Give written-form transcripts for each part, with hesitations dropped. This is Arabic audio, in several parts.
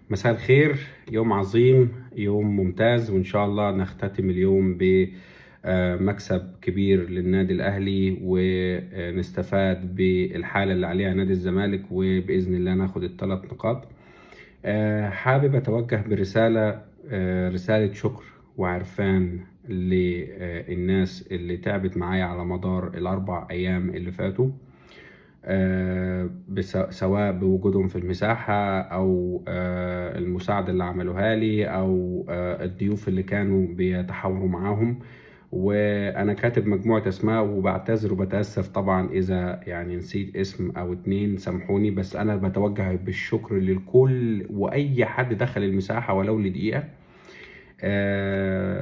مساء الخير. يوم عظيم، يوم ممتاز، وإن شاء الله نختتم اليوم بمكسب كبير للنادي الأهلي ونستفاد بالحالة اللي عليها نادي الزمالك، وبإذن الله ناخد ال3 نقاط. حابب أتوجه برسالة، رسالة شكر وعرفان للناس اللي تعبت معايا على مدار ال4 أيام اللي فاتوا، سواء بوجودهم في المساحة أو المساعدة اللي عملوها لي أو الضيوف اللي كانوا بيتحاوروا معاهم. وأنا كاتب مجموعة أسماء وبعتذر وبتأسف طبعا إذا يعني نسيت اسم أو اتنين، سامحوني، بس أنا بتوجه بالشكر للكل وأي حد دخل المساحة ولو لدقيقة.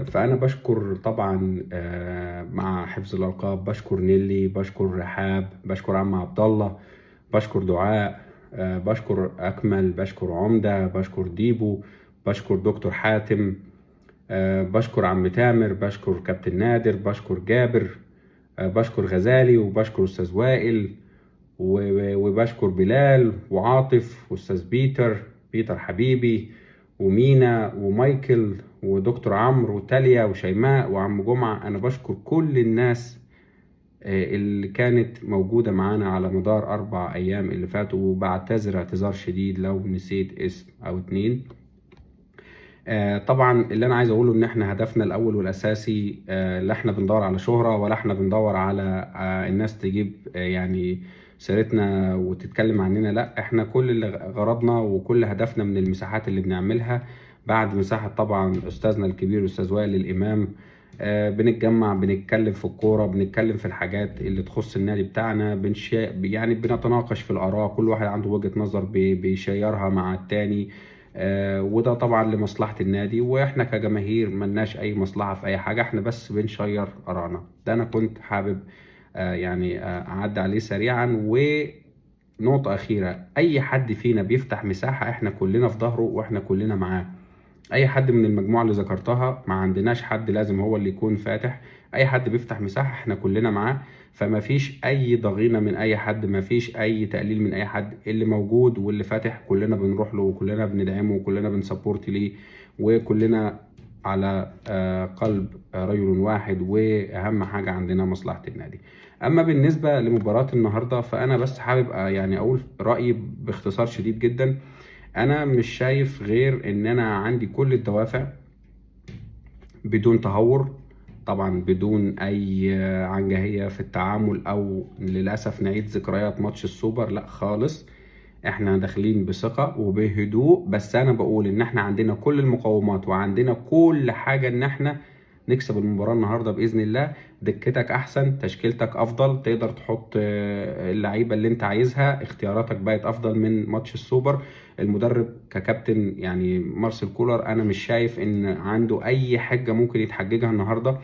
فأنا بشكر طبعا، مع حفظ الألقاب، بشكر نيلي، بشكر رحاب، بشكر عم عبد الله، بشكر دعاء، بشكر أكمل، بشكر عمدة، بشكر ديبو، بشكر دكتور حاتم، بشكر عم تامر، بشكر كابتن نادر، بشكر جابر، بشكر غزالي، وبشكر أستاذ وائل، وبشكر بلال وعاطف وأستاذ بيتر حبيبي، ومينا ومايكل ودكتور عمرو وتاليا وشيماء وعم جمعة. أنا بشكر كل الناس اللي كانت موجودة معانا على مدار 4 أيام اللي فاتوا، وبعتذر اعتذار شديد لو نسيت اسم أو اتنين. طبعا اللي أنا عايز أقوله إن إحنا هدفنا الأول والأساسي، لا إحنا بندور على شهرة ولا إحنا بندور على الناس تجيب يعني سيرتنا وتتكلم عننا. لا، إحنا كل اللي غرضنا وكل هدفنا من المساحات اللي بنعملها، بعد مساحة طبعا أستاذنا الكبير أستاذ وائل الإمام، بنتجمع، بنتكلم في الكورة، بنتكلم في الحاجات اللي تخص النادي بتاعنا، يعني بنتناقش في الآراء، كل واحد عنده وجهة نظر بيشيرها مع التاني. وده طبعا لمصلحة النادي، واحنا كجماهير ملناش اي مصلحة في اي حاجة، احنا بس بنشير آرائنا. ده انا كنت حابب يعني اعدي عليه سريعا. ونقطة اخيرة، اي حد فينا بيفتح مساحة احنا كلنا في ظهره واحنا كلنا معاه. اي حد من المجموعة اللي ذكرتها، ما عندناش حد لازم هو اللي يكون فاتح، اي حد بيفتح مساحة احنا كلنا معاه. فما فيش اي ضغينة من اي حد، ما فيش اي تقليل من اي حد، اللي موجود واللي فاتح كلنا بنروح له وكلنا بندعمه وكلنا بنسبورت ليه، وكلنا على قلب رجل واحد، واهم حاجة عندنا مصلحة النادي. اما بالنسبة لمباراة النهاردة، فانا بس حابب يعني اقول رأيي باختصار شديد جدا. انا مش شايف غير ان انا عندي كل الدوافع بدون تهور، طبعا بدون اي عنجهية في التعامل او للأسف نعيد ذكريات ماتش السوبر، لا خالص. احنا داخلين بثقة وبهدوء، بس انا بقول ان احنا عندنا كل المقومات وعندنا كل حاجة ان احنا نكسب المباراة النهاردة بإذن الله. دكتك احسن، تشكيلتك افضل، تقدر تحط اللعيبة اللي انت عايزها، اختياراتك بقت افضل من ماتش السوبر. المدرب ككابتن يعني مارسيل كولر، انا مش شايف ان عنده اي حاجة ممكن يتحججها النهاردة.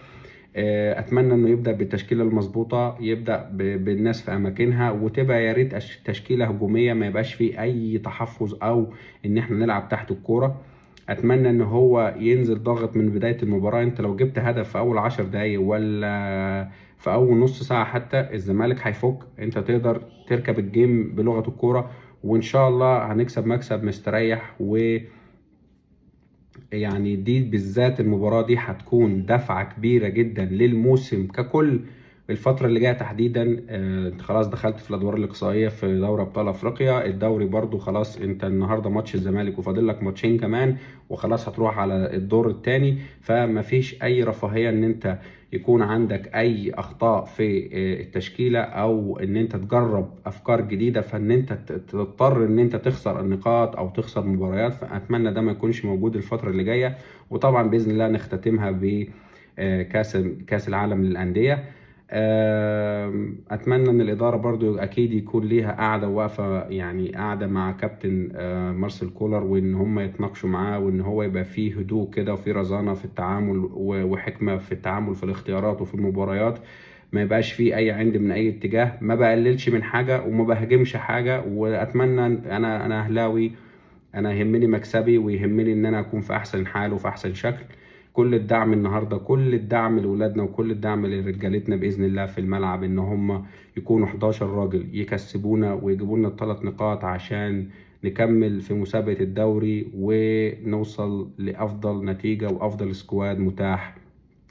اتمنى انه يبدا بالتشكيله المظبوطه، يبدا بالناس في اماكنها، وتبقى يا ريت تشكيله هجوميه، ما يبقاش فيه اي تحفظ او ان احنا نلعب تحت الكوره. اتمنى ان هو ينزل ضاغط من بدايه المباراه. انت لو جبت هدف في اول 10 دقايق ولا في اول نص ساعه حتى، الزمالك هيفك، انت تقدر تركب الجيم بلغه الكوره، وان شاء الله هنكسب مكسب مستريح. يعني دي بالذات المباراة دي هتكون دفعة كبيرة جدا للموسم ككل. الفترة اللي جاية تحديدا، انت خلاص دخلت في الادوار الاقصائية في دوري ابطال افريقيا، الدوري برضو خلاص، انت النهاردة ماتش الزمالك وفاضل لك ماتشين كمان وخلاص هتروح على الدور الثاني. فمفيش اي رفاهية ان انت يكون عندك اي اخطاء في التشكيلة، او ان انت تجرب افكار جديدة، فان انت تضطر ان انت تخسر النقاط او تخسر مباريات. فاتمنى ده ما يكونش موجود الفترة اللي جاية. وطبعا باذن الله نختتمها ب كاس العالم للانديه. اتمنى ان الاداره برضو اكيد يكون ليها قاعده واقفه، يعني قاعده مع كابتن مارسيل كولر، وان هم يتناقشوا معاه، وان هو يبقى فيه هدوء كده وفيه رزانه في التعامل وحكمه في التعامل في الاختيارات وفي المباريات. ما يبقاش فيه اي عند من اي اتجاه، ما بقللش من حاجه وما بهاجمش حاجه. واتمنى، انا اهلاوي، انا يهمني مكسبي ويهمني ان انا اكون في احسن حال وفي احسن شكل. كل الدعم النهارده، كل الدعم لاولادنا وكل الدعم لرجالتنا باذن الله في الملعب، ان هم يكونوا 11 راجل يكسبونا ويجيبوا لنا ال3 نقاط عشان نكمل في مسابقة الدوري ونوصل لأفضل نتيجة وأفضل سكواد متاح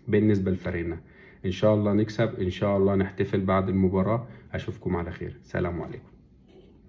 بالنسبة لفريقنا. إن شاء الله نكسب، إن شاء الله نحتفل بعد المباراة. أشوفكم على خير، سلام عليكم.